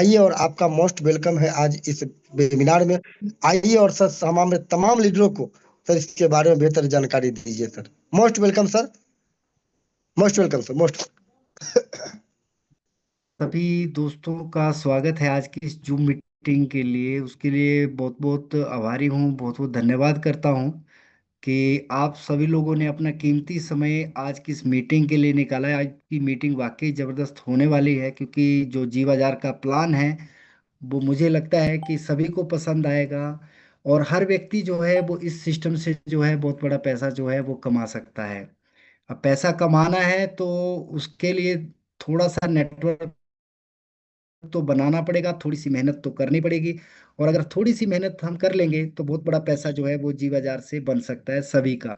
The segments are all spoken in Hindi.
आइए और आपका मोस्ट वेलकम है आज इस वेबिनार में। आइए और सर हमारे तमाम लीडरों को सर इसके बारे में बेहतर जानकारी दीजिए sir. Most welcome sir. Most welcome sir. Most सभी दोस्तों का स्वागत है आज की इस जूम मीटिंग के लिए। उसके लिए बहुत बहुत आभारी हूँ, बहुत बहुत धन्यवाद करता हूँ कि आप सभी लोगों ने अपना कीमती समय आज की इस मीटिंग के लिए निकाला है। आज की मीटिंग वाकई ज़बरदस्त होने वाली है, क्योंकि जो जी बाजार का प्लान है वो मुझे लगता है कि सभी को पसंद आएगा। और हर व्यक्ति जो है वो इस सिस्टम से जो है बहुत बड़ा पैसा जो है वो कमा सकता है। अब पैसा कमाना है तो उसके लिए थोड़ा सा नेटवर्क तो बनाना पड़ेगा, थोड़ी सी मेहनत तो करनी पड़ेगी। और अगर थोड़ी सी मेहनत हम कर लेंगे तो बहुत बड़ा पैसा जो है वो जी बाजार से बन सकता है सभी का।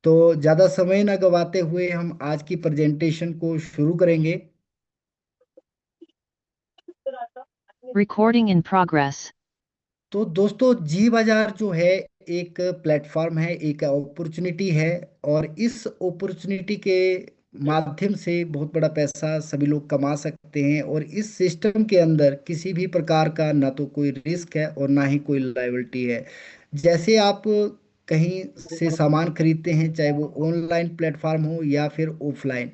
तो ज़्यादा समय ना गवाते हुए हम आज की प्रेजेंटेशन को शुरू करेंगे। Recording in progress. तो दोस्तों, जी बाजार जो है एक प्लेटफॉर्म है, एक अपॉर्चुनिटी है। और इस अपॉर्चुनिटी के माध्यम से बहुत बड़ा पैसा सभी लोग कमा सकते हैं। और इस सिस्टम के अंदर किसी भी प्रकार का ना तो कोई रिस्क है और ना ही कोई लायबिलिटी है। जैसे आप कहीं से सामान खरीदते हैं, चाहे वो ऑनलाइन प्लेटफॉर्म हो या फिर ऑफलाइन,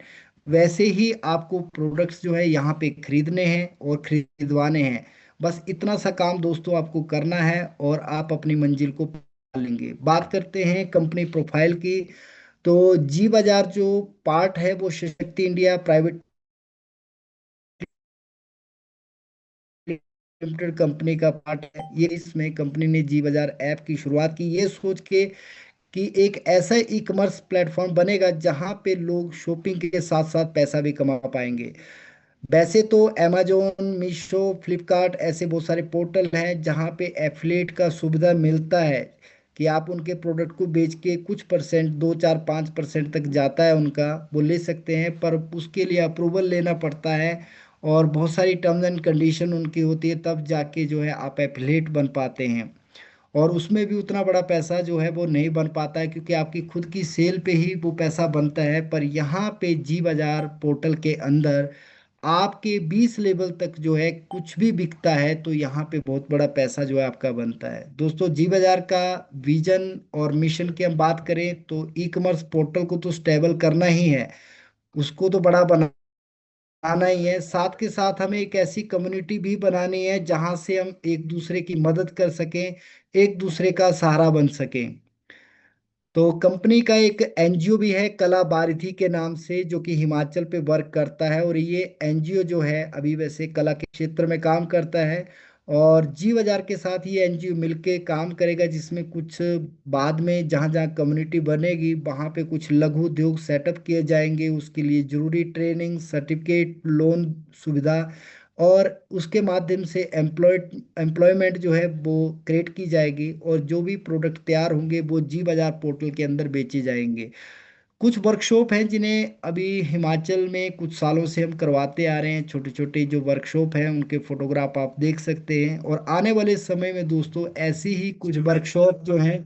वैसे ही आपको प्रोडक्ट्स जो है यहाँ पे खरीदने हैं और खरीदवाने हैं। बस इतना सा काम दोस्तों आपको करना है और आप अपनी मंजिल को पा लेंगे। बात करते हैं कंपनी प्रोफाइल की। तो जी बाजार जो पार्ट है वो शक्ति इंडिया प्राइवेट लिमिटेड कंपनी का पार्ट है। ये इसमें कंपनी ने जी बाजार ऐप की शुरुआत की, ये सोच के कि एक ऐसा ई कॉमर्स प्लेटफॉर्म बनेगा जहां पे लोग शॉपिंग के साथ साथ पैसा भी कमा पाएंगे। वैसे तो अमेजोन, मीशो, फ्लिपकार्ट ऐसे बहुत सारे पोर्टल हैं जहाँ पे एफिलिएट का सुविधा मिलता है कि आप उनके प्रोडक्ट को बेच के कुछ परसेंट, 2, 4, 5% तक जाता है उनका, वो ले सकते हैं। पर उसके लिए अप्रूवल लेना पड़ता है और बहुत सारी टर्म्स एंड कंडीशन उनकी होती है, तब जाके जो है आप एफिलिएट बन पाते हैं। और उसमें भी उतना बड़ा पैसा जो है वो नहीं बन पाता है, क्योंकि आपकी खुद की सेल पे ही वो पैसा बनता है। पर यहाँ पे जी बाजार पोर्टल के अंदर आपके 20 लेवल तक जो है कुछ भी बिकता है तो यहाँ पे बहुत बड़ा पैसा जो है आपका बनता है। दोस्तों, जी बाजार का विजन और मिशन की हम बात करें तो ई कॉमर्स पोर्टल को तो स्टेबल करना ही है, उसको तो बड़ा बनाना ही है। साथ के साथ हमें एक ऐसी कम्युनिटी भी बनानी है जहां से हम एक दूसरे की मदद कर सकें, एक दूसरे का सहारा बन सकें। तो कंपनी का एक एनजीओ भी है कला बारिथी के नाम से, जो कि हिमाचल पे वर्क करता है। और ये एनजीओ जो है अभी वैसे कला के क्षेत्र में काम करता है। और जी बाजार के साथ ये एनजीओ मिलके काम करेगा, जिसमें कुछ बाद में जहाँ जहाँ कम्युनिटी बनेगी वहाँ पे कुछ लघु उद्योग सेटअप किए जाएंगे। उसके लिए जरूरी ट्रेनिंग, सर्टिफिकेट, लोन सुविधा और उसके माध्यम से एम्प्लॉयमेंट जो है वो क्रिएट की जाएगी। और जो भी प्रोडक्ट तैयार होंगे वो जी बाजार पोर्टल के अंदर बेचे जाएंगे। कुछ वर्कशॉप हैं जिन्हें अभी हिमाचल में कुछ सालों से हम करवाते आ रहे हैं। छोटे छोटे जो वर्कशॉप हैं उनके फोटोग्राफ आप देख सकते हैं। और आने वाले समय में दोस्तों ऐसी ही कुछ वर्कशॉप जो हैं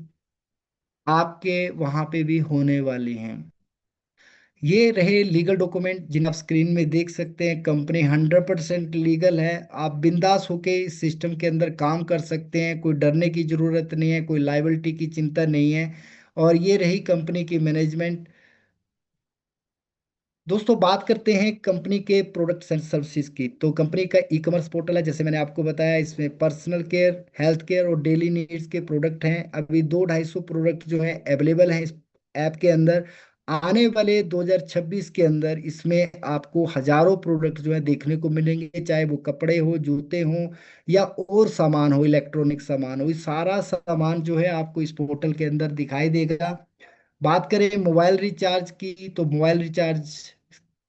आपके वहाँ पे भी होने वाली हैं। ये रहे लीगल डॉक्यूमेंट जिन्हें आप स्क्रीन में देख सकते हैं। कंपनी 100% लीगल है। आप बिंदास होके इस सिस्टम के अंदर काम कर सकते हैं, कोई डरने की जरूरत नहीं है, कोई लाइबिलिटी की चिंता नहीं है। और ये रही कंपनी की मैनेजमेंट। दोस्तों, बात करते हैं कंपनी के प्रोडक्ट्स एंड सर्विसेज की। तो कंपनी का ई कॉमर्स पोर्टल है, जैसे मैंने आपको बताया। इसमें पर्सनल केयर, हेल्थ केयर और डेली नीड्स के प्रोडक्ट हैं। अभी 200-250 प्रोडक्ट जो हैं अवेलेबल हैं इस ऐप के अंदर। आने वाले 2026 के अंदर इसमें आपको हजारों प्रोडक्ट जो है देखने को मिलेंगे, चाहे वो कपड़े हो, जूते हो या और सामान हो, इलेक्ट्रॉनिक सामान हो। ये सारा सामान जो है आपको इस पोर्टल के अंदर दिखाई देगा। बात करें मोबाइल रिचार्ज की, तो मोबाइल रिचार्ज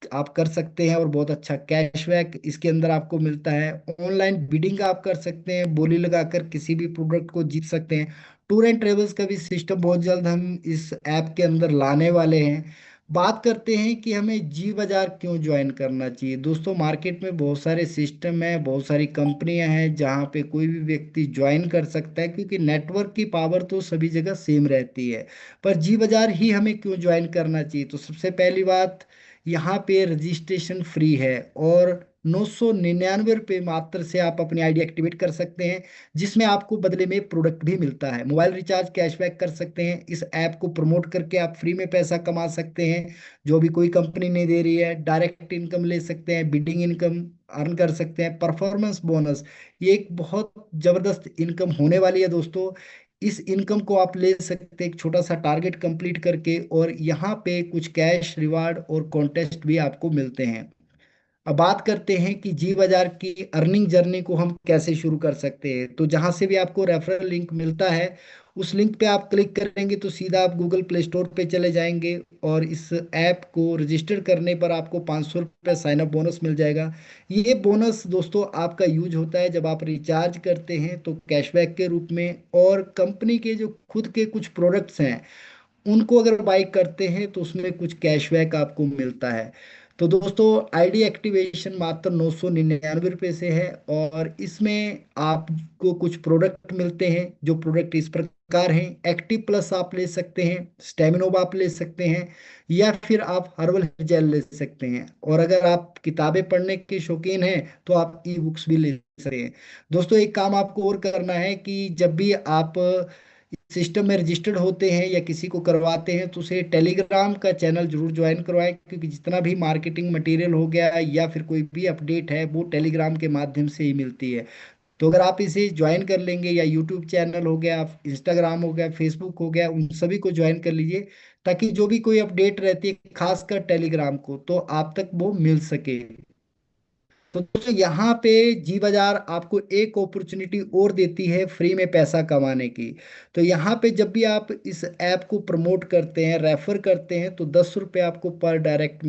आप कर सकते हैं और बहुत अच्छा कैशबैक इसके अंदर आपको मिलता है। ऑनलाइन बिडिंग आप कर सकते हैं, बोली लगाकर किसी भी प्रोडक्ट को जीत सकते हैं। टूर एंड ट्रेवल्स का भी सिस्टम बहुत जल्द हम इस ऐप के अंदर लाने वाले हैं। बात करते हैं कि हमें जी बाजार क्यों ज्वाइन करना चाहिए। दोस्तों, मार्केट में बहुत सारे सिस्टम हैं, बहुत सारी कंपनियां हैं जहां पे कोई भी व्यक्ति ज्वाइन कर सकता है, क्योंकि नेटवर्क की पावर तो सभी जगह सेम रहती है। पर जी बाजार ही हमें क्यों ज्वाइन करना चाहिए। तो सबसे पहली बात, यहाँ पे रजिस्ट्रेशन फ्री है और ₹999 मात्र से आप अपनी आईडी एक्टिवेट कर सकते हैं, जिसमें आपको बदले में प्रोडक्ट भी मिलता है। मोबाइल रिचार्ज, कैशबैक कर सकते हैं। इस ऐप को प्रमोट करके आप फ्री में पैसा कमा सकते हैं, जो भी कोई कंपनी नहीं दे रही है। डायरेक्ट इनकम ले सकते हैं, बिडिंग इनकम अर्न कर सकते हैं, परफॉर्मेंस बोनस, ये एक बहुत जबरदस्त इनकम होने वाली है दोस्तों। इस इनकम को आप ले सकते हैं एक छोटा सा टारगेट कंप्लीट करके, और यहाँ पे कुछ कैश रिवार्ड और कॉन्टेस्ट भी आपको मिलते हैं। अब बात करते हैं कि जी बाजार की अर्निंग जर्नी को हम कैसे शुरू कर सकते हैं। तो जहां से भी आपको रेफरल लिंक मिलता है, उस लिंक पे आप क्लिक करेंगे तो सीधा आप गूगल प्ले स्टोर पे चले जाएंगे, और इस ऐप को रजिस्टर करने पर आपको ₹500 साइन अप बोनस मिल जाएगा। ये बोनस दोस्तों आपका यूज होता है जब आप रिचार्ज करते हैं तो कैशबैक के रूप में, और कंपनी के जो खुद के कुछ प्रोडक्ट्स हैं उनको अगर बाई करते हैं तो उसमें कुछ कैशबैक आपको मिलता है। तो दोस्तों, आईडी एक्टिवेशन मात्र ₹999 से है, और इसमें आपको कुछ प्रोडक्ट मिलते हैं। जो प्रोडक्ट इस प्रकार हैं: एक्टिव प्लस आप ले सकते हैं, स्टेमिनोब आप ले सकते हैं, या फिर आप हर्बल जेल ले सकते हैं। और अगर आप किताबें पढ़ने के शौकीन हैं तो आप ई बुक्स भी ले सकते हैं। दोस्तों, एक काम आपको और करना है कि जब भी आप सिस्टम में रजिस्टर्ड होते हैं या किसी को करवाते हैं तो उसे टेलीग्राम का चैनल जरूर ज्वाइन करवाएं, क्योंकि जितना भी मार्केटिंग मटेरियल हो गया या फिर कोई भी अपडेट है वो टेलीग्राम के माध्यम से ही मिलती है। तो अगर आप इसे ज्वाइन कर लेंगे, या यूट्यूब चैनल हो गया, इंस्टाग्राम हो गया, फेसबुक हो गया, उन सभी को ज्वाइन कर लीजिए, ताकि जो भी कोई अपडेट रहती है खासकर टेलीग्राम को, तो आप तक वो मिल सके। तो दोस्तों, यहाँ पे जी बाजार आपको एक अपॉर्चुनिटी और देती है फ्री में पैसा कमाने की। तो यहाँ पे जब भी आप इस ऐप को प्रमोट करते हैं, रेफर करते हैं, तो ₹10 आपको पर डायरेक्ट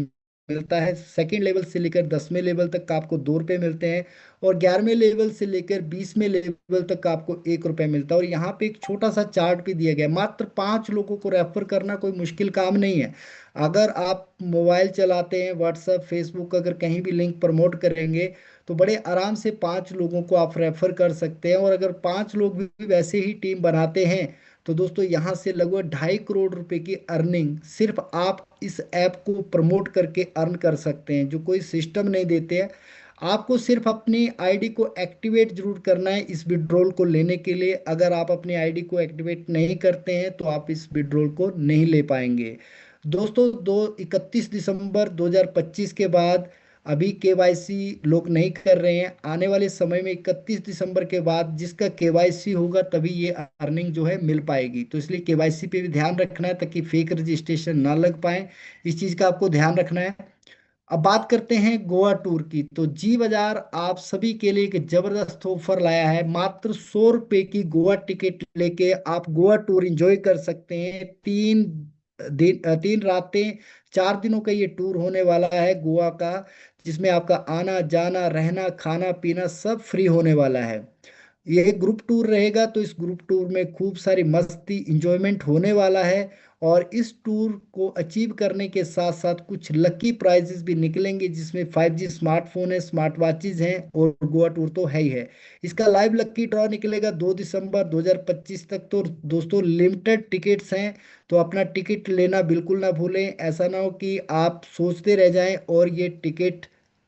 मिलता है। सेकंड लेवल से लेकर 10वें लेवल तक आपको ₹2 मिलते हैं, और 11वें लेवल से लेकर 20वें लेवल तक आपको ₹1 मिलता है। और यहाँ पे एक छोटा सा चार्ट भी दिया गया है। मात्र 5 लोगों को रेफर करना कोई मुश्किल काम नहीं है। अगर आप मोबाइल चलाते हैं, व्हाट्सएप, फेसबुक, अगर कहीं भी लिंक प्रमोट करेंगे तो बड़े आराम से 5 लोगों को आप रेफर कर सकते हैं। और अगर 5 लोग भी वैसे ही टीम बनाते हैं तो दोस्तों, यहाँ से लगभग ₹2.5 करोड़ की अर्निंग सिर्फ आप इस ऐप को प्रमोट करके अर्न कर सकते हैं, जो कोई सिस्टम नहीं देते हैं। आपको सिर्फ अपनी आईडी को एक्टिवेट जरूर करना है इस विड्रॉल को लेने के लिए। अगर आप अपनी आईडी को एक्टिवेट नहीं करते हैं तो आप इस विड्रॉल को नहीं ले पाएंगे। दोस्तों, 31 दिसंबर 2025 के बाद अभी केवाईसी लोग नहीं कर रहे हैं। आने वाले समय में 31 दिसंबर के बाद जिसका केवाईसी होगा तभी ये अर्निंग जो है मिल पाएगी। तो इसलिए केवाईसी पे भी ध्यान रखना है, ताकि फेक रजिस्ट्रेशन ना लग पाए। इस चीज़ का आपको ध्यान रखना है। अब बात करते हैं गोवा टूर की। तो जी बाजार आप सभी के लिए एक जबरदस्त ऑफर लाया है। मात्र ₹100 की गोवा टिकट लेके आप गोवा टूर एंजॉय कर सकते हैं। 3 रातें 4 दिनों का ये टूर होने वाला है गोवा का, जिसमें आपका आना जाना रहना खाना पीना सब फ्री होने वाला है। ये एक ग्रुप टूर रहेगा, तो इस ग्रुप टूर में खूब सारी मस्ती इंजॉयमेंट होने वाला है। और इस टूर को अचीव करने के साथ साथ कुछ लकी प्राइजेस भी निकलेंगे, जिसमें 5G स्मार्टफोन है, स्मार्ट वॉचेज हैं, और गोवा टूर तो है ही है। इसका लाइव लकी ड्रॉ निकलेगा 2 दिसंबर 2025 तक। तो दोस्तों, लिमिटेड टिकट्स हैं, तो अपना टिकट लेना बिल्कुल ना भूलें। ऐसा ना हो कि आप सोचते रह जाएं और ये टिकट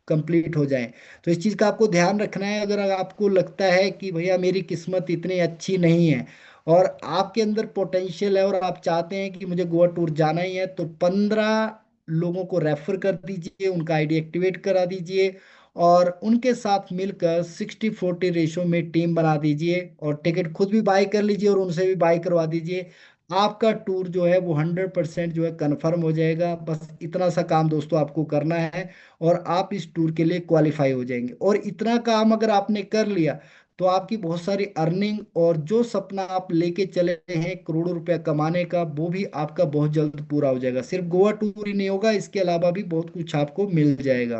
कंप्लीट हो जाएं। तो इस चीज़ का आपको ध्यान रखना है। अगर आपको लगता है कि भैया मेरी किस्मत इतनी अच्छी नहीं है, और आपके अंदर पोटेंशियल है, और आप चाहते हैं कि मुझे गोवा टूर जाना ही है, तो 15 लोगों को रेफर कर दीजिए, उनका आईडी एक्टिवेट करा दीजिए, और उनके साथ मिलकर 60-40 रेशो में टीम बना दीजिए, और टिकट खुद भी बाई कर लीजिए और उनसे भी बाई करवा दीजिए। आपका टूर जो है वो 100% जो है कन्फर्म हो जाएगा। बस इतना सा काम दोस्तों आपको करना है, और आप इस टूर के लिए क्वालिफाई हो जाएंगे। और इतना काम अगर आपने कर लिया तो आपकी बहुत सारी अर्निंग, और जो सपना आप लेके चले हैं करोड़ों रुपया कमाने का, वो भी आपका बहुत जल्द पूरा हो जाएगा। सिर्फ गोवा टूर ही नहीं होगा, इसके अलावा भी बहुत कुछ आपको मिल जाएगा।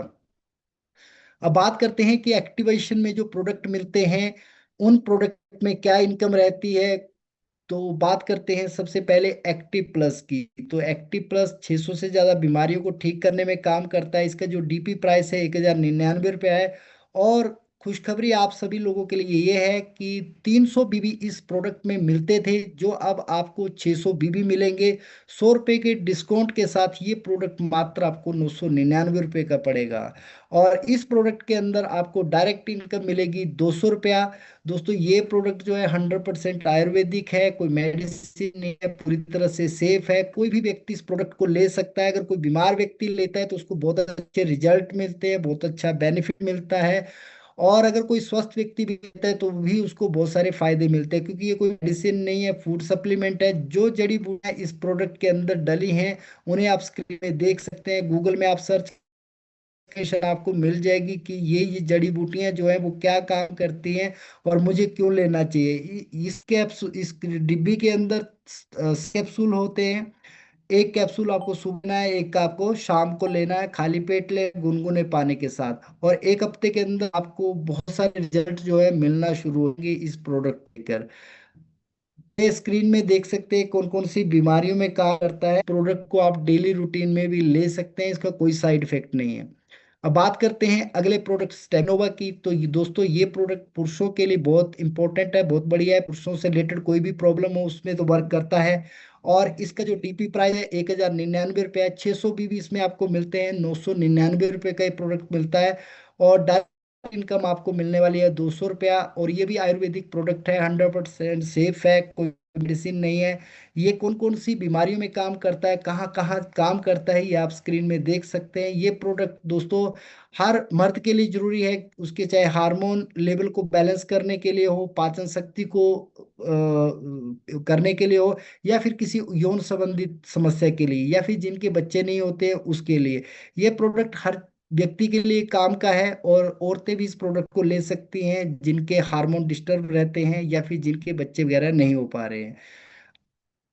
अब बात करते हैं कि एक्टिवेशन में जो प्रोडक्ट मिलते हैं उन प्रोडक्ट में क्या इनकम रहती है। तो बात करते हैं सबसे पहले एक्टिव प्लस की। तो एक्टिव प्लस 600 से ज़्यादा बीमारियों को ठीक करने में काम करता है। इसका जो डीपी प्राइस है ₹1099 है, और खुशखबरी आप सभी लोगों के लिए ये है कि 300 बीबी इस प्रोडक्ट में मिलते थे, जो अब आपको 600 बीबी मिलेंगे। 100 रुपए के डिस्काउंट के साथ ये प्रोडक्ट मात्र आपको 999 रुपये का पड़ेगा। और इस प्रोडक्ट के अंदर आपको डायरेक्ट इनकम मिलेगी 200 रुपया। दोस्तों ये प्रोडक्ट जो है 100% आयुर्वेदिक है, कोई मेडिसिन नहीं है, पूरी तरह से सेफ है। कोई भी व्यक्ति इस प्रोडक्ट को ले सकता है। अगर कोई बीमार व्यक्ति लेता है तो उसको बहुत अच्छे रिजल्ट मिलते हैं, बहुत अच्छा बेनिफिट मिलता है। और अगर कोई स्वस्थ व्यक्ति भी लेता है तो भी उसको बहुत सारे फायदे मिलते हैं, क्योंकि ये कोई मेडिसिन नहीं है, फूड सप्लीमेंट है। जो जड़ी बूटियां इस प्रोडक्ट के अंदर डली हैं उन्हें आप स्क्रीन में देख सकते हैं। गूगल में आप सर्च लोकेशन आपको मिल जाएगी कि ये जड़ी बूटियां जो है वो क्या काम करती हैं और मुझे क्यों लेना चाहिए। इस कैप्सूल, इस डिब्बी के अंदर कैप्सूल होते हैं। एक कैप्सूल आपको सुबह लेना है, एक आपको शाम को लेना है, खाली पेट ले, गुनगुने पानी के साथ। और 1 हफ्ते के अंदर आपको बहुत सारे रिजल्ट जो है मिलना शुरू होंगे इस प्रोडक्ट लेकर। ये स्क्रीन में देख सकते हैं कौन कौन सी बीमारियों में काम करता है। प्रोडक्ट को आप डेली रूटीन में भी ले सकते हैं, इसका कोई साइड इफेक्ट नहीं है। अब बात करते हैं अगले प्रोडक्ट स्टेनोवा की। तो दोस्तों ये प्रोडक्ट पुरुषों के लिए बहुत इंपॉर्टेंट है, बहुत बढ़िया है। पुरुषों से रिलेटेड कोई भी प्रॉब्लम हो उसमें तो वर्क करता है। और इसका जो टीपी प्राइस है 1099 रुपये है। 600 बीबी इसमें आपको मिलते हैं 999 रुपये का ये प्रोडक्ट मिलता है। और डायरेक्ट इनकम आपको मिलने वाली है 200 रुपया। और ये भी आयुर्वेदिक प्रोडक्ट है, 100% सेफ है, कोई मेडिसिन नहीं है। ये कौन कौन सी बीमारियों में काम करता है, कहाँ कहाँ काम करता है, ये आप स्क्रीन में देख सकते हैं। ये प्रोडक्ट दोस्तों हर मर्द के लिए जरूरी है, उसके चाहे हार्मोन लेवल को बैलेंस करने के लिए हो, पाचन शक्ति को करने के लिए हो, या फिर किसी यौन संबंधित समस्या के लिए, या फिर जिनके बच्चे नहीं होते उसके लिए। ये प्रोडक्ट हर व्यक्ति के लिए काम का है। और औरतें भी इस प्रोडक्ट को ले सकती हैं जिनके हार्मोन डिस्टर्ब रहते हैं या फिर जिनके बच्चे वगैरह नहीं हो पा रहे हैं।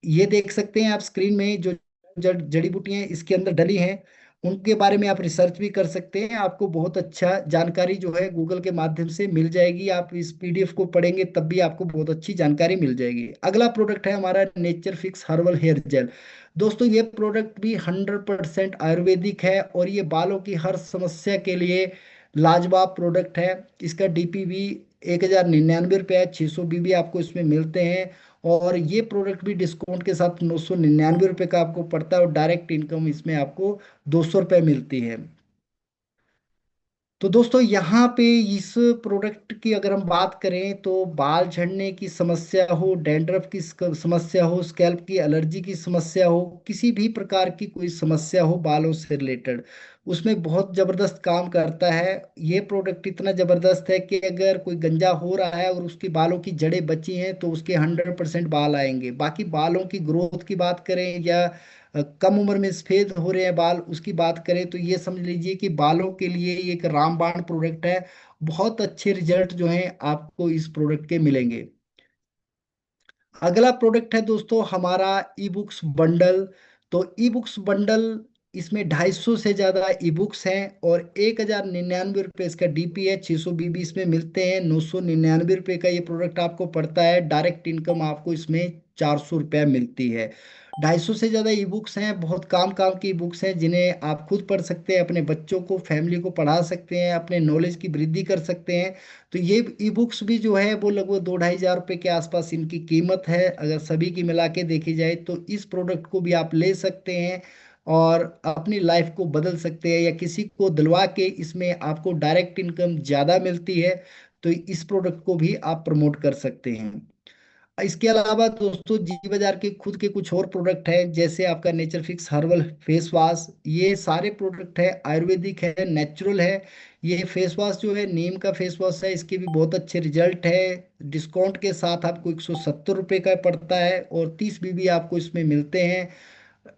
ये देख सकते हैं आप स्क्रीन में जो जड़ी बूटियां इसके अंदर डली हैं उनके बारे में आप रिसर्च भी कर सकते हैं। आपको बहुत अच्छा जानकारी जो है गूगल के माध्यम से मिल जाएगी। आप इस पीडीएफ को पढ़ेंगे तब भी आपको बहुत अच्छी जानकारी मिल जाएगी। अगला प्रोडक्ट है हमारा nature fix herbal hair gel. दोस्तों ये प्रोडक्ट भी 100% आयुर्वेदिक है और ये बालों की हर समस्या के लिए लाजवाब प्रोडक्ट है। इसका डीपी भी 1099 रुपये है। 600 बीबी आपको इसमें मिलते हैं। और ये प्रोडक्ट भी डिस्काउंट के साथ 999 रुपये का आपको पड़ता है। और डायरेक्ट इनकम इसमें आपको 200 रुपये मिलती है। तो दोस्तों यहाँ पे इस प्रोडक्ट की अगर हम बात करें तो बाल झड़ने की समस्या हो, डैंड्रफ की समस्या हो, स्कैल्प की एलर्जी की समस्या हो, किसी भी प्रकार की कोई समस्या हो बालों से रिलेटेड, उसमें बहुत ज़बरदस्त काम करता है। ये प्रोडक्ट इतना ज़बरदस्त है कि अगर कोई गंजा हो रहा है और उसकी बालों की जड़ें बची हैं तो उसके 100% बाल आएंगे। बाकी बालों की ग्रोथ की बात करें या कम उम्र में सफेद हो रहे हैं बाल उसकी बात करें तो ये समझ लीजिए कि बालों के लिए ये एक रामबाण प्रोडक्ट है। बहुत अच्छे रिजल्ट जो हैं आपको इस प्रोडक्ट के मिलेंगे। अगला प्रोडक्ट है दोस्तों हमारा ई बुक्स बंडल। तो ई बुक्स बंडल इसमें 250 से ज़्यादा ई बुक्स हैं और 1099 रुपये इसका डीपी है। 600 बीबी इसमें मिलते हैं। 999 रुपये का ये प्रोडक्ट आपको पड़ता है। डायरेक्ट इनकम आपको इसमें 400 रुपया मिलती है। 250 से ज़्यादा ई बुक्स हैं, बहुत काम काम की ई बुक्स हैं जिन्हें आप खुद पढ़ सकते हैं, अपने बच्चों को फैमिली को पढ़ा सकते हैं, अपने नॉलेज की वृद्धि कर सकते हैं। तो ये ई बुक्स भी जो है वो लगभग 2-2.5 हज़ार रुपये के आसपास इनकी कीमत है। अगर सभी की मिला के देखी जाए तो इस प्रोडक्ट को भी आप ले सकते हैं और अपनी लाइफ को बदल सकते हैं, या किसी को दिलवा के इसमें आपको डायरेक्ट इनकम ज़्यादा मिलती है तो इस प्रोडक्ट को भी आप प्रमोट कर सकते हैं। इसके अलावा दोस्तों जी बाजार के खुद के कुछ और प्रोडक्ट हैं, जैसे आपका nature fix herbal face wash. ये सारे प्रोडक्ट है आयुर्वेदिक है, नेचुरल है। ये फेस वॉश जो है नीम का फेस वॉश है, इसके भी बहुत अच्छे रिजल्ट है। डिस्काउंट के साथ आपको 170 रुपये का पड़ता है और 30 बीबी आपको इसमें मिलते हैं।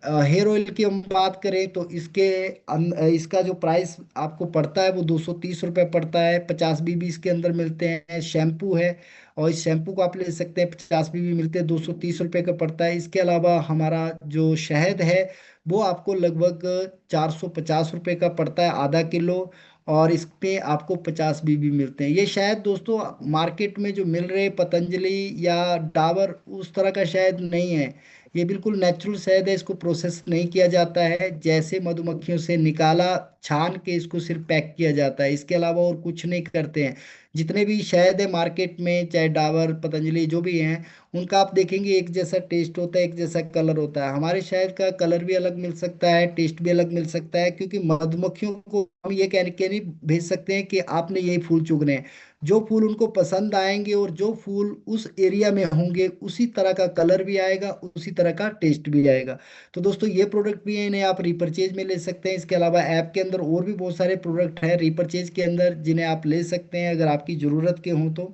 हेयर ऑयल की हम बात करें तो इसका जो प्राइस आपको पड़ता है वो 230 रुपये पड़ता है। 50 बीबी इसके अंदर मिलते हैं। शैम्पू है और इस शैम्पू को आप ले सकते हैं, 50 बीबी मिलते हैं, 230 रुपये का पड़ता है। इसके अलावा हमारा जो शहद है वो आपको लगभग 450 रुपये का पड़ता है, आधा किलो। और इस पे आपको 50 बीबी मिलते हैं। ये शायद दोस्तों मार्केट में जो मिल रहे पतंजलि या डाबर उस तरह का शायद नहीं है। ये बिल्कुल नेचुरल शहद है, इसको प्रोसेस नहीं किया जाता है, जैसे मधुमक्खियों से निकाला छान के इसको सिर्फ पैक किया जाता है, इसके अलावा और कुछ नहीं करते हैं। जितने भी शहद है मार्केट में, चाहे डाबर, पतंजलि, जो भी हैं, उनका आप देखेंगे एक जैसा टेस्ट होता है, एक जैसा कलर होता है। हमारे शहद का कलर भी अलग मिल सकता है, टेस्ट भी अलग मिल सकता है, क्योंकि मधुमक्खियों को हम ये कह के नहीं भेज सकते हैं कि आपने यही फूल चुगने हैं। जो फूल उनको पसंद आएंगे और जो फूल उस एरिया में होंगे, उसी तरह का कलर भी आएगा, उसी तरह का टेस्ट भी आएगा। तो दोस्तों ये प्रोडक्ट भी है, इन्हें आप रिपर्चेज में ले सकते हैं। इसके अलावा ऐप के अंदर और भी बहुत सारे प्रोडक्ट हैं रिपर्चेज के अंदर, जिन्हें आप ले सकते हैं अगर आपकी ज़रूरत के हों तो।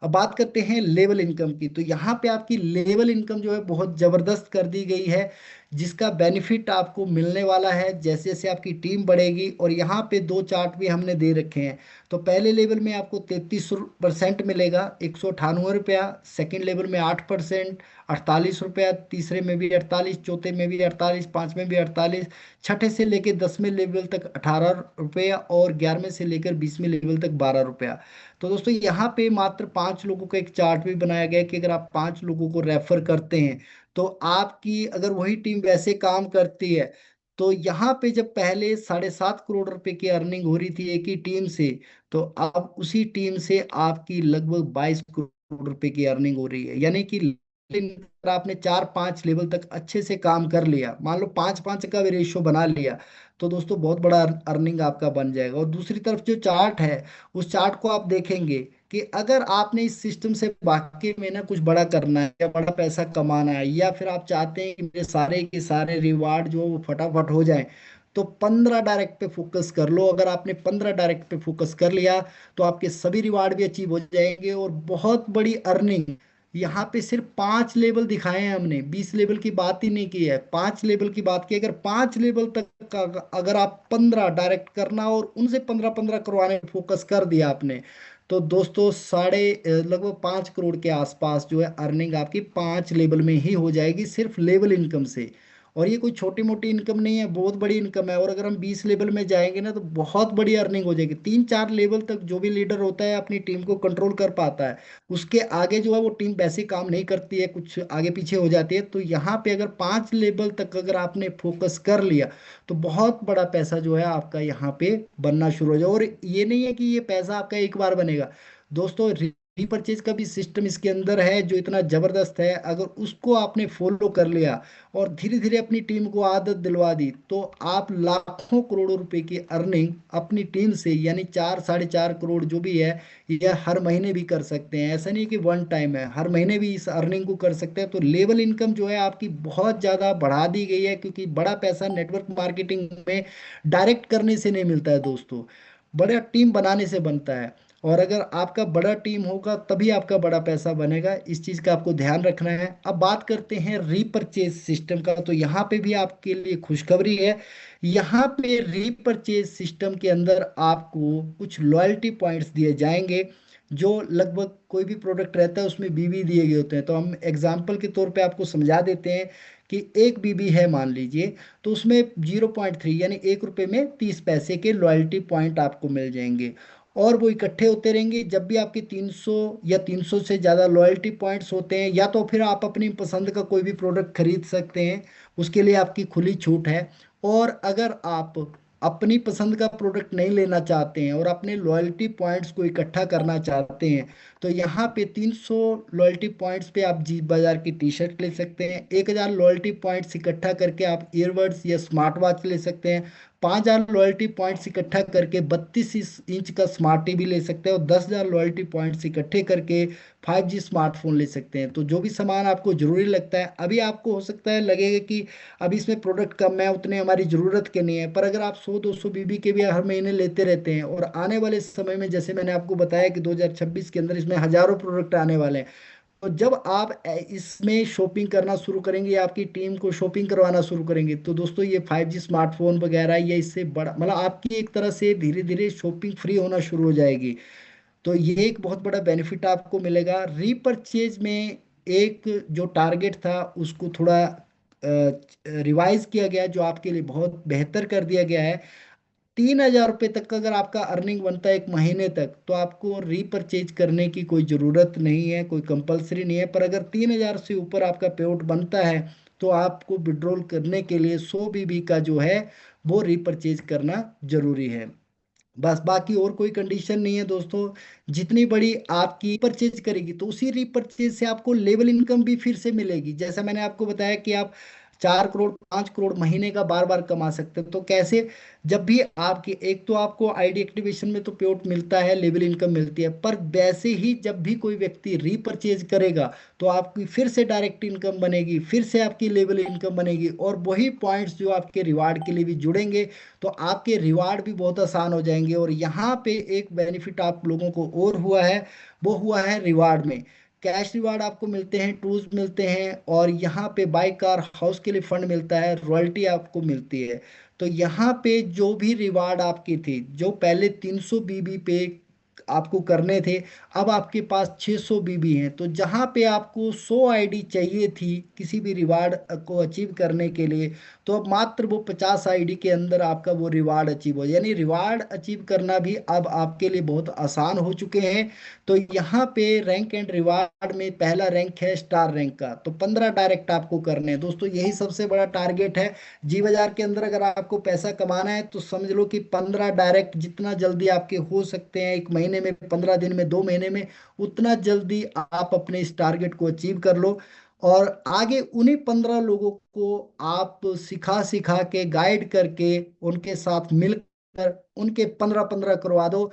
अब बात करते हैं लेवल इनकम की। तो यहाँ पे आपकी लेवल इनकम जो है बहुत ज़बरदस्त कर दी गई है, जिसका बेनिफिट आपको मिलने वाला है जैसे जैसे आपकी टीम बढ़ेगी। और यहाँ पे दो चार्ट भी हमने दे रखे हैं। तो पहले लेवल में आपको 33% मिलेगा, 198 रुपया। सेकेंड लेवल में 8%, 48 रुपया। तीसरे में भी 48, चौथे में भी 48, पाँचवें भी 48, छठे से लेकर 10वें लेवल तक 18 रुपया, और 11वें से लेकर 20वें लेवल तक 12 रुपया। तो दोस्तों यहाँ पे मात्र 5 लोगों का एक चार्ट भी बनाया गया है कि अगर आप 5 लोगों को रेफर करते हैं तो आपकी अगर वही टीम वैसे काम करती है, तो यहाँ पे जब पहले 7.5 करोड़ रुपए की अर्निंग हो रही थी एक ही टीम से, तो अब उसी टीम से आपकी लगभग 22 करोड़ रुपए की अर्निंग हो रही है। यानी कि अगर आपने 4-5 लेवल तक अच्छे से काम कर लिया, मान लो 5-5 का भी रेशियो बना लिया, तो दोस्तों बहुत बड़ा अर्निंग आपका बन जाएगा। और दूसरी तरफ जो चार्ट है, उस चार्ट को आप देखेंगे कि अगर आपने इस सिस्टम से वाकई में ना कुछ बड़ा करना है या बड़ा पैसा कमाना है, या फिर आप चाहते हैं कि मेरे सारे के सारे रिवार्ड जो वो फटाफट हो जाए, तो 15 डायरेक्ट पे फोकस कर लो। अगर आपने 15 डायरेक्ट पे फोकस कर लिया, तो आपके सभी रिवार्ड भी अचीव हो जाएंगे और बहुत बड़ी अर्निंग। यहाँ पे सिर्फ 5 लेवल दिखाए हैं हमने, 20 लेवल की बात ही नहीं की है, 5 लेवल की बात की। अगर 5 लेवल तक का अगर आप 15 डायरेक्ट करना और उनसे 15-15 करवाने फोकस कर दिया आपने, तो दोस्तों लगभग 5 करोड़ के आसपास जो है अर्निंग आपकी 5 लेवल में ही हो जाएगी, सिर्फ लेवल इनकम से। और ये कोई छोटी मोटी इनकम नहीं है, बहुत बड़ी इनकम है। और अगर हम 20 लेवल में जाएंगे ना, तो बहुत बड़ी अर्निंग हो जाएगी। 3-4 लेवल तक जो भी लीडर होता है अपनी टीम को कंट्रोल कर पाता है, उसके आगे जो है वो टीम वैसे काम नहीं करती है, कुछ आगे पीछे हो जाती है। तो यहाँ पे अगर 5 लेवल तक अगर आपने फोकस कर लिया, तो बहुत बड़ा पैसा जो है आपका यहाँ पे बनना शुरू हो जाए। और ये नहीं है कि ये पैसा आपका एक बार बनेगा दोस्तों, रीपरचेज का भी सिस्टम इसके अंदर है जो इतना जबरदस्त है। अगर उसको आपने फॉलो कर लिया और धीरे धीरे अपनी टीम को आदत दिलवा दी, तो आप लाखों करोड़ों रुपए की अर्निंग अपनी टीम से, यानी 4-4.5 करोड़ जो भी है, ये हर महीने भी कर सकते हैं। ऐसा नहीं कि वन टाइम है, हर महीने भी इस अर्निंग को कर सकते हैं। तो लेवल इनकम जो है आपकी बहुत ज़्यादा बढ़ा दी गई है, क्योंकि बड़ा पैसा नेटवर्क मार्केटिंग में डायरेक्ट करने से नहीं मिलता है दोस्तों, बड़ा टीम बनाने से बनता है। और अगर आपका बड़ा टीम होगा तभी आपका बड़ा पैसा बनेगा, इस चीज़ का आपको ध्यान रखना है। अब बात करते हैं रीपरचेज सिस्टम का। तो यहाँ पे भी आपके लिए खुशखबरी है। यहाँ पे रीपरचेज सिस्टम के अंदर आपको कुछ लॉयल्टी पॉइंट्स दिए जाएंगे, जो लगभग कोई भी प्रोडक्ट रहता है उसमें बीबी दिए गए होते हैं। तो हम एग्जाम्पल के तौर पे आपको समझा देते हैं कि एक बीबी है मान लीजिए, तो उसमें 0.3 यानी 1 रुपये में 30 पैसे के लॉयल्टी पॉइंट आपको मिल जाएंगे। और वो इकट्ठे होते रहेंगे। जब भी आपके 300 या 300 से ज़्यादा लॉयल्टी पॉइंट्स होते हैं, या तो फिर आप अपनी पसंद का कोई भी प्रोडक्ट खरीद सकते हैं, उसके लिए आपकी खुली छूट है। और अगर आप अपनी पसंद का प्रोडक्ट नहीं लेना चाहते हैं और अपने लॉयल्टी पॉइंट्स को इकट्ठा करना चाहते हैं, तो यहाँ पे 300 लॉयल्टी पॉइंट्स पे आप जी बाजार की टी शर्ट ले सकते हैं। 1000 लॉयल्टी पॉइंट्स इकट्ठा करके आप ईयरबड्स या स्मार्ट वॉच ले सकते हैं। 5000 लॉयल्टी पॉइंट्स इकट्ठा करके 32 इंच का स्मार्ट टीवी ले सकते हैं। और 10,000 लॉयल्टी पॉइंट्स इकट्ठे करके 5G स्मार्टफोन ले सकते हैं। तो जो भी सामान आपको जरूरी लगता है, अभी आपको हो सकता है लगेगा कि अभी इसमें प्रोडक्ट कम है, उतने हमारी ज़रूरत के नहीं है, पर अगर आप 100-200 बीबी के भी हर महीने लेते रहते हैं, और आने वाले समय में जैसे मैंने आपको बताया कि 2026 के अंदर इसमें हजारों प्रोडक्ट आने वाले हैं, तो जब आप इसमें शॉपिंग करना शुरू करेंगे, आपकी टीम को शॉपिंग करवाना शुरू करेंगे, तो दोस्तों ये 5G स्मार्टफोन वगैरह या इससे बड़ा, मतलब आपकी एक तरह से धीरे धीरे शॉपिंग फ्री होना शुरू हो जाएगी। तो ये एक बहुत बड़ा बेनिफिट आपको मिलेगा रीपरचेज में। एक जो टारगेट था उसको थोड़ा रिवाइज किया गया, जो आपके लिए बहुत बेहतर कर दिया गया है। 3,000 रुपये तक का अगर आपका अर्निंग बनता है एक महीने तक, तो आपको रीपरचेज करने की कोई ज़रूरत नहीं है, कोई कंपलसरी नहीं है। पर अगर 3,000 से ऊपर आपका पेआउट बनता है तो आपको विड्रॉल करने के लिए 100 बीबी का जो है वो रीपरचेज करना जरूरी है। बस, बाकी और कोई कंडीशन नहीं है दोस्तों। जितनी बड़ी आपकी परचेज करेगी तो उसी रीपरचेज से आपको लेवल इनकम भी फिर से मिलेगी। जैसा मैंने आपको बताया कि आप 4 करोड़ 5 करोड़ महीने का बार बार कमा सकते हो। तो कैसे? जब भी आपकी, एक तो आपको आईडी एक्टिवेशन में तो पेआउट मिलता है, लेवल इनकम मिलती है, पर वैसे ही जब भी कोई व्यक्ति रीपरचेज करेगा तो आपकी फिर से डायरेक्ट इनकम बनेगी, फिर से आपकी लेवल इनकम बनेगी, और वही पॉइंट्स जो आपके रिवार्ड के लिए भी जुड़ेंगे, तो आपके रिवार्ड भी बहुत आसान हो जाएंगे। और यहाँ पे एक बेनिफिट आप लोगों को और हुआ है, वो हुआ है रिवार्ड में। कैश रिवार्ड आपको मिलते हैं, टूल्स मिलते हैं, और यहाँ पे बाइक कार हाउस के लिए फंड मिलता है, रॉयल्टी आपको मिलती है। तो यहाँ पे जो भी रिवार्ड आपकी थी, जो पहले 300 बीबी पे आपको करने थे, अब आपके पास 600 बीबी हैं। तो जहाँ पे आपको 100 आईडी चाहिए थी किसी भी रिवार्ड को अचीव करने के लिए, तो अब मात्र वो 50 आईडी के अंदर आपका वो रिवार्ड अचीव हो, यानी रिवार्ड अचीव करना भी अब आपके लिए बहुत आसान हो चुके हैं। तो यहाँ पे रैंक एंड रिवार्ड में पहला रैंक है स्टार रैंक का, तो 15 डायरेक्ट आपको करने हैं दोस्तों। यही सबसे बड़ा टारगेट है जी बाजार के अंदर। अगर आपको पैसा कमाना है तो समझ लो कि 15 डायरेक्ट जितना जल्दी आपके हो सकते हैं, एक महीने में, 15 दिन में, 2 महीने में, उतना जल्दी आप अपने इस टारगेट को अचीव कर लो। और आगे उन्हीं 15 लोगों को आप सिखा सिखा के, गाइड करके, उनके साथ मिलकर उनके 15-15 करवा दो।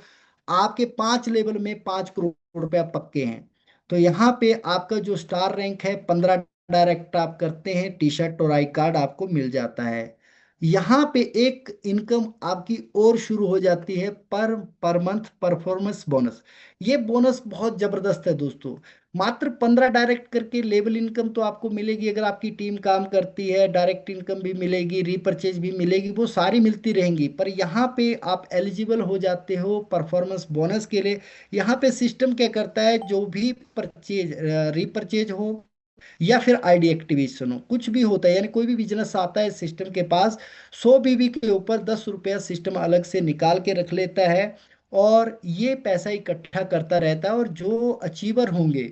आपके 5 लेवल में 5 करोड़ रुपया पक्के हैं। तो यहाँ पे आपका जो स्टार रैंक है, 15 डायरेक्ट आप करते हैं, टी शर्ट और आई कार्ड आपको मिल जाता है। यहाँ पे एक इनकम आपकी और शुरू हो जाती है, पर मंथ परफॉर्मेंस बोनस। ये बोनस बहुत जबरदस्त है दोस्तों। मात्र 15 डायरेक्ट करके लेवल इनकम तो आपको मिलेगी, अगर आपकी टीम काम करती है, डायरेक्ट इनकम भी मिलेगी, रीपरचेज भी मिलेगी, वो सारी मिलती रहेंगी। पर यहाँ पे आप एलिजिबल हो जाते हो परफॉर्मेंस बोनस के लिए। यहाँ पे सिस्टम क्या करता है, जो भी परचेज, रीपरचेज हो या फिर आईडी एक्टिवेशन हो, कुछ भी होता है, यानी कोई भी बिजनेस आता है सिस्टम के पास, 100 बीबी के ऊपर 10 रुपया सिस्टम अलग से निकाल के रख लेता है, और ये पैसा इकट्ठा करता रहता है, और जो अचीवर होंगे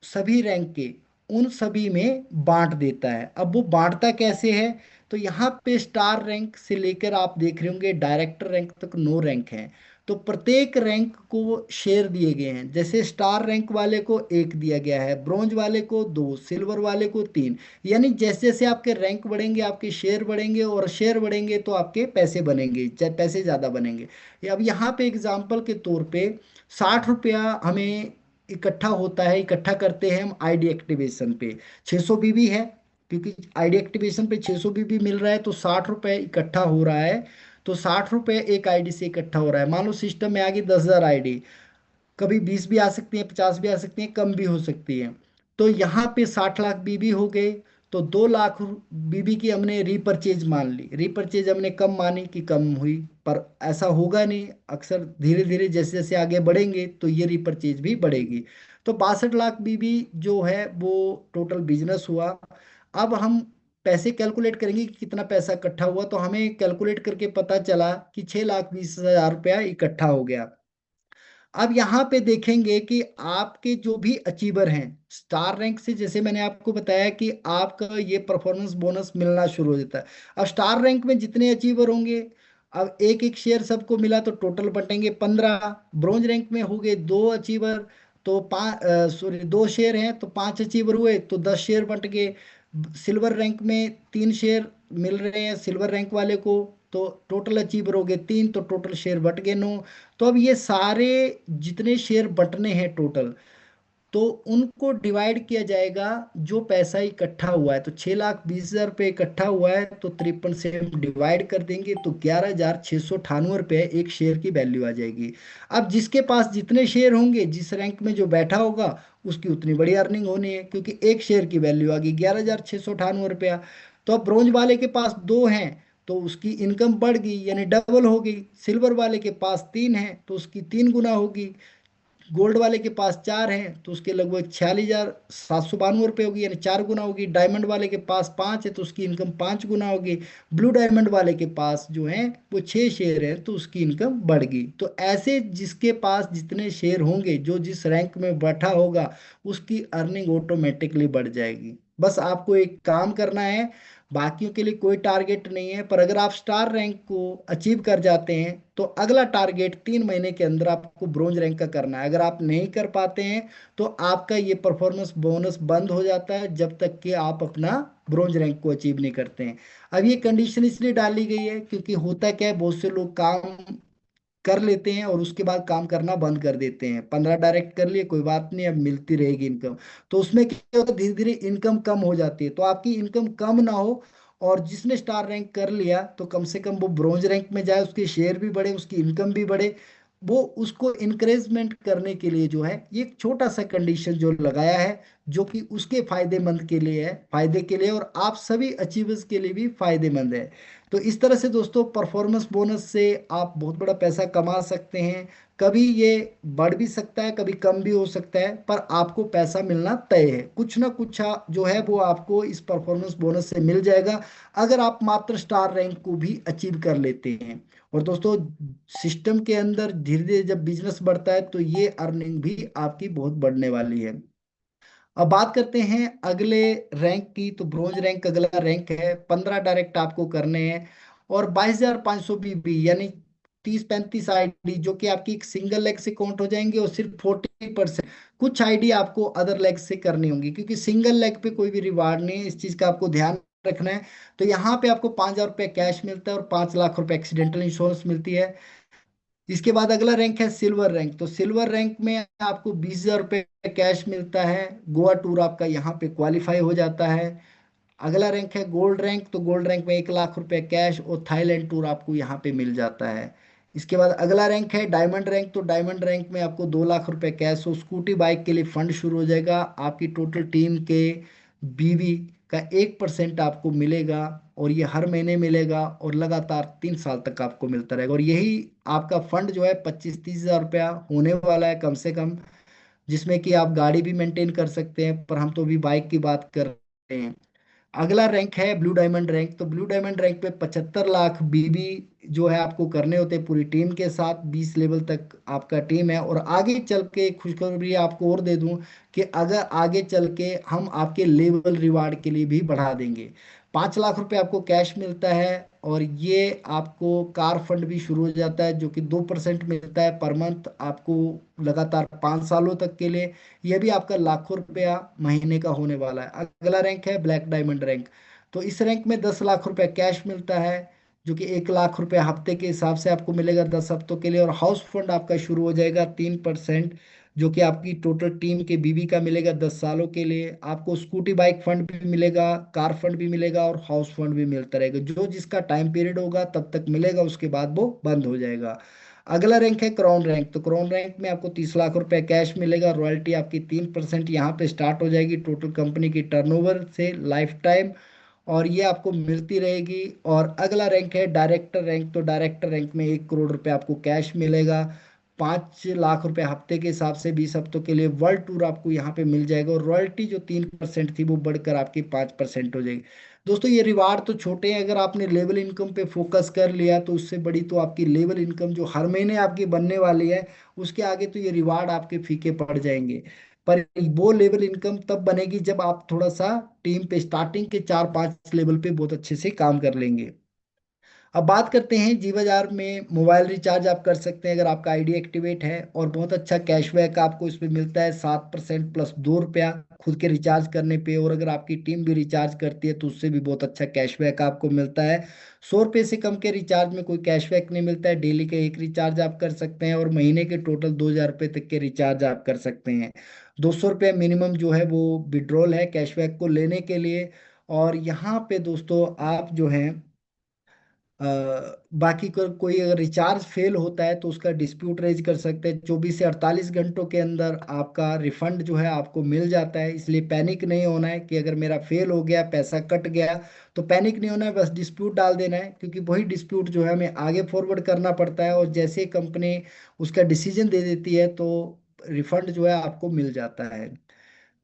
सभी रैंक के, उन सभी में बांट देता है। अब वो बांटता कैसे है? तो यहाँ पे स्टार रैंक से लेकर आप देख रहे होंगे डायरेक्टर रैंक तक 9 रैंक हैं। तो प्रत्येक रैंक को शेयर दिए गए हैं। जैसे स्टार रैंक वाले को 1 दिया गया है, ब्रॉन्ज वाले को 2, सिल्वर वाले को 3। यानी जैसे जैसे आपके रैंक बढ़ेंगे आपके शेयर बढ़ेंगे, और शेयर बढ़ेंगे तो आपके पैसे बनेंगे, पैसे ज़्यादा बनेंगे। अब यहाँ पे एग्जाम्पल के तौर पे 60 रुपया हमें इकट्ठा होता है, इकट्ठा करते हैं हम आईडी एक्टिवेशन पे। 600 बीबी है, क्योंकि आईडी एक्टिवेशन पे 600 बीबी मिल रहा है, तो 60 रुपये इकट्ठा हो रहा है। तो 60 रुपये एक आईडी से इकट्ठा हो रहा है। मान लो सिस्टम में आ गई 10,000 आईडी, कभी 20 भी आ सकती है, 50 भी आ सकती है, कम भी हो सकती है। तो यहाँ पे 60 लाख बीबी हो गए। तो 2 लाख बीबी की हमने रीपरचेज मान ली, रीपरचेज हमने कम मानी कि कम हुई, पर ऐसा होगा नहीं। अक्सर धीरे धीरे जैसे जैसे आगे बढ़ेंगे तो ये रीपरचेज भी बढ़ेगी। तो 62 लाख बीबी जो है वो टोटल बिजनेस हुआ। अब हम पैसे कैलकुलेट करेंगे कि कितना पैसा इकट्ठा हुआ, तो हमें कैलकुलेट करके पता चला कि 6,20,000 रुपया इकट्ठा हो गया। अब यहाँ पे देखेंगे कि आपके जो भी अचीवर हैं स्टार रैंक से, जैसे मैंने आपको बताया कि आपका ये परफॉर्मेंस बोनस मिलना शुरू हो जाता है। अब स्टार रैंक में जितने अचीवर होंगे, अब एक एक शेयर सबको मिला तो टोटल बटेंगे 15। ब्रॉन्ज रैंक में हो गए 2 अचीवर, तो 2 शेयर हैं तो 5 अचीवर हुए, तो 10 शेयर बट गए। सिल्वर रैंक में 3 शेयर मिल रहे हैं सिल्वर रैंक वाले को, तो टोटल अचीवर हो गए 3, तो टोटल शेयर बट गए 9। तो अब ये सारे जितने शेयर बंटने हैं टोटल, तो उनको डिवाइड किया जाएगा जो पैसा इकट्ठा हुआ है। तो 6,20,000 रुपये इकट्ठा हुआ है, तो 53 से हम डिवाइड कर देंगे तो 11,698 रुपये एक शेयर की वैल्यू आ जाएगी। अब जिसके पास जितने शेयर होंगे, जिस रैंक में जो बैठा होगा, उसकी उतनी बड़ी अर्निंग होनी है, क्योंकि एक शेयर की वैल्यू आ गई 11,698 रुपया। तो अब ब्रॉन्ज वाले के पास 2 हैं तो उसकी इनकम बढ़ गई, यानी डबल हो गई। सिल्वर वाले के पास 3 है तो उसकी 3 गुना होगी। गोल्ड वाले के पास 4 हैं तो उसके लगभग 46,792 रुपये होगी, यानी 4 गुना होगी। डायमंड वाले के पास 5 है तो उसकी इनकम 5 गुना होगी। ब्लू डायमंड वाले के पास जो है वो 6 शेयर है तो उसकी इनकम बढ़ गई। तो ऐसे जिसके पास जितने शेयर होंगे, जो जिस रैंक में बैठा होगा, उसकी अर्निंग ऑटोमेटिकली बढ़ जाएगी। बस आपको एक काम करना है, बाकियों के लिए कोई टारगेट नहीं है, पर अगर आप स्टार रैंक को अचीव कर जाते हैं तो अगला टारगेट 3 महीने के अंदर आपको ब्रोंज रैंक का करना है। अगर आप नहीं कर पाते हैं तो आपका ये परफॉर्मेंस बोनस बंद हो जाता है जब तक कि आप अपना ब्रोंज रैंक को अचीव नहीं करते हैं। अब ये कंडीशन इसलिए डाली गई है क्योंकि होता क्या है, बहुत से लोग काम कर लेते हैं और उसके बाद काम करना बंद कर देते हैं। 15 डायरेक्ट कर लिए, कोई बात नहीं, अब मिलती रहेगी इनकम। तो उसमें क्या होता है, धीरे धीरे इनकम कम हो जाती है। तो आपकी इनकम कम ना हो और जिसने स्टार रैंक कर लिया तो कम से कम वो ब्रॉन्ज रैंक में जाए, उसके शेयर भी बढ़े, उसकी इनकम भी बढ़े। वो उसको इनकरेजमेंट करने के लिए जो है ये एक छोटा सा कंडीशन जो लगाया है, जो कि उसके फायदेमंद के लिए है, फायदे के लिए, और आप सभी अचीवर्स के लिए भी फायदेमंद है। तो इस तरह से दोस्तों परफॉर्मेंस बोनस से आप बहुत बड़ा पैसा कमा सकते हैं। कभी ये बढ़ भी सकता है, कभी कम भी हो सकता है, पर आपको पैसा मिलना तय है। कुछ ना कुछ जो है वो आपको इस परफॉर्मेंस बोनस से मिल जाएगा, अगर आप मात्र स्टार रैंक को भी अचीव कर लेते हैं। और दोस्तों, सिस्टम के अंदर धीरे धीरे जब बिजनेस बढ़ता है तो ये अर्निंग भी आपकी बहुत बढ़ने वाली है। अब बात करते हैं अगले रैंक की। तो ब्रोंज रैंक अगला रैंक है, 15 डायरेक्ट आपको करने हैं और 22,500 बीबी, यानी 30-35 आईडी, जो कि आपकी एक सिंगल लेग से काउंट हो जाएंगे। और सिर्फ 40% कुछ आईडी आपको अदर लेग से करनी होंगी, क्योंकि सिंगल लेग पे कोई भी रिवार्ड नहीं है, इस चीज का आपको ध्यान रखना है। तो यहाँ पे आपको 5,000 रुपये कैश मिलता है और 5 लाख रुपए एक्सीडेंटल इंश्योरेंस मिलती है। इसके बाद अगला रैंक है सिल्वर रैंक। तो सिल्वर रैंक में आपको 20,000 रुपये कैश मिलता है। गोवा टूर आपका यहाँ पे क्वालिफाई हो जाता है। अगला रैंक है गोल्ड रैंक। तो गोल्ड रैंक में 1 लाख रुपए कैश और थाईलैंड टूर आपको यहाँ पे मिल जाता है। इसके बाद अगला रैंक है डायमंड रैंक। तो डायमंड रैंक में आपको 2 लाख रुपए कैश और स्कूटी बाइक के लिए फंड शुरू हो जाएगा। आपकी टोटल टीम के बीवी का 1% आपको मिलेगा और ये हर महीने मिलेगा और लगातार 3 साल तक आपको मिलता रहेगा। और यही आपका फंड जो है 25-30 हज़ार रुपया होने वाला है कम से कम, जिसमें कि आप गाड़ी भी मेंटेन कर सकते हैं, पर हम तो अभी बाइक की बात कर रहे हैं। अगला रैंक है ब्लू डायमंड रैंक। तो ब्लू डायमंड रैंक पे 75 लाख बीबी जो है आपको करने होते हैं पूरी टीम के साथ। 20 लेवल तक आपका टीम है। और आगे चल के खुशखबरी आपको और दे दूं कि अगर आगे चल के हम आपके लेवल रिवार्ड के लिए भी बढ़ा देंगे। 5 लाख रुपए आपको कैश मिलता है और ये आपको कार फंड भी शुरू हो जाता है, जो कि 2% मिलता है पर मंथ आपको लगातार 5 सालों तक के लिए। यह भी आपका लाखों रुपया महीने का होने वाला है। अगला रैंक है ब्लैक डायमंड रैंक। तो इस रैंक में 10 लाख रुपए कैश मिलता है, जो कि 1 लाख रुपए हफ्ते के हिसाब से आपको मिलेगा 10 हफ्तों के लिए। और हाउस फंड आपका शुरू हो जाएगा 3%, जो कि आपकी टोटल टीम के बीवी का मिलेगा 10 सालों के लिए। आपको स्कूटी बाइक फंड भी मिलेगा, कार फंड भी मिलेगा और हाउस फंड भी मिलता रहेगा। जो जिसका टाइम पीरियड होगा तब तक मिलेगा, उसके बाद वो बंद हो जाएगा। अगला रैंक है क्राउन रैंक। तो क्राउन रैंक में आपको 30 लाख रुपए कैश मिलेगा। रॉयल्टी आपकी 3% यहाँ पे स्टार्ट हो जाएगी टोटल कंपनी की टर्नओवर से लाइफ टाइम, और ये आपको मिलती रहेगी। और अगला रैंक है डायरेक्टर रैंक। तो डायरेक्टर रैंक में 1 करोड़ रुपए आपको कैश मिलेगा। 5 लाख रुपए हफ्ते के हिसाब से 20 हफ्तों के लिए वर्ल्ड टूर आपको यहाँ पे मिल जाएगा। और रॉयल्टी जो 3% थी वो बढ़कर आपकी 5% हो जाएगी। दोस्तों, ये रिवार्ड तो छोटे हैं, अगर आपने लेवल इनकम पे फोकस कर लिया तो उससे बड़ी तो आपकी लेवल इनकम जो हर महीने आपकी बनने वाली है, उसके आगे तो ये रिवार्ड आपके फीके पड़ जाएंगे। पर वो लेवल इनकम तब बनेगी जब आप थोड़ा सा टीम पे स्टार्टिंग के 4-5 लेवल पे बहुत अच्छे से काम कर लेंगे। अब बात करते हैं जी बाजार में मोबाइल रिचार्ज आप कर सकते हैं अगर आपका आईडी एक्टिवेट है, और बहुत अच्छा कैशबैक आपको इसमें मिलता है 7% प्लस 2 रुपया खुद के रिचार्ज करने पे। और अगर आपकी टीम भी रिचार्ज करती है तो उससे भी बहुत अच्छा कैशबैक आपको मिलता है। 100 रुपये से कम के रिचार्ज में कोई कैशबैक नहीं मिलता है। डेली का एक रिचार्ज आप कर सकते हैं और महीने के टोटल 2,000 रुपये तक के रिचार्ज आप कर सकते हैं। 200 रुपये मिनिमम जो है वो विड्रॉल है कैशबैक को लेने के लिए। और यहाँ पे दोस्तों आप जो है अ, बाकी कोई अगर रिचार्ज फेल होता है तो उसका डिस्प्यूट रेज कर सकते हैं। 24 से 48 घंटों के अंदर आपका रिफंड जो है आपको मिल जाता है। इसलिए पैनिक नहीं होना है कि अगर मेरा फेल हो गया, पैसा कट गया, तो पैनिक नहीं होना है, बस डिस्प्यूट डाल देना है, क्योंकि वही डिस्प्यूट जो है हमें आगे फॉरवर्ड करना पड़ता है। और जैसे कंपनी उसका डिसीजन दे देती है तो रिफंड जो है आपको मिल जाता है।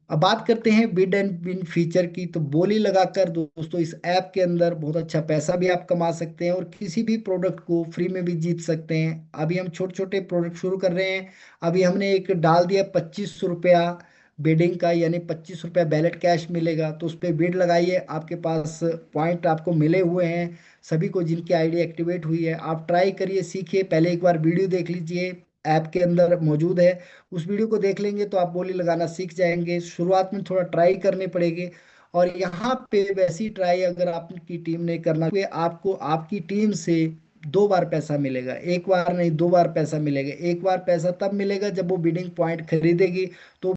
अब बात करते हैं बिड एंड विन फीचर की। तो बोली लगाकर दोस्तों इस ऐप के अंदर बहुत अच्छा पैसा भी आप कमा सकते हैं और किसी भी प्रोडक्ट को फ्री में भी जीत सकते हैं। अभी हम छोटे छोटे प्रोडक्ट शुरू कर रहे हैं। अभी हमने एक डाल दिया 25 रुपया बिडिंग का, यानी 25 रुपया बैलेट कैश मिलेगा। तो उस पर बिड लगाइए, आपके पास पॉइंट आपको मिले हुए हैं सभी को जिनकी आईडी एक्टिवेट हुई है। आप ट्राई करिए, सीखिए, पहले एक बार वीडियो देख लीजिए, ऐप के अंदर मौजूद है। उस वीडियो को देख लेंगे तो आप बोली लगाना सीख जाएंगे। शुरुआत में थोड़ा ट्राई करनी पड़ेगी। और यहाँ पे वैसी ट्राई अगर आपकी टीम ने करना तो आपको आपकी टीम से 2 बार पैसा मिलेगा, एक बार नहीं 2 बार पैसा मिलेगा। एक बार पैसा तब मिलेगा जब वो बिडिंग पॉइंट खरीदेगी, तो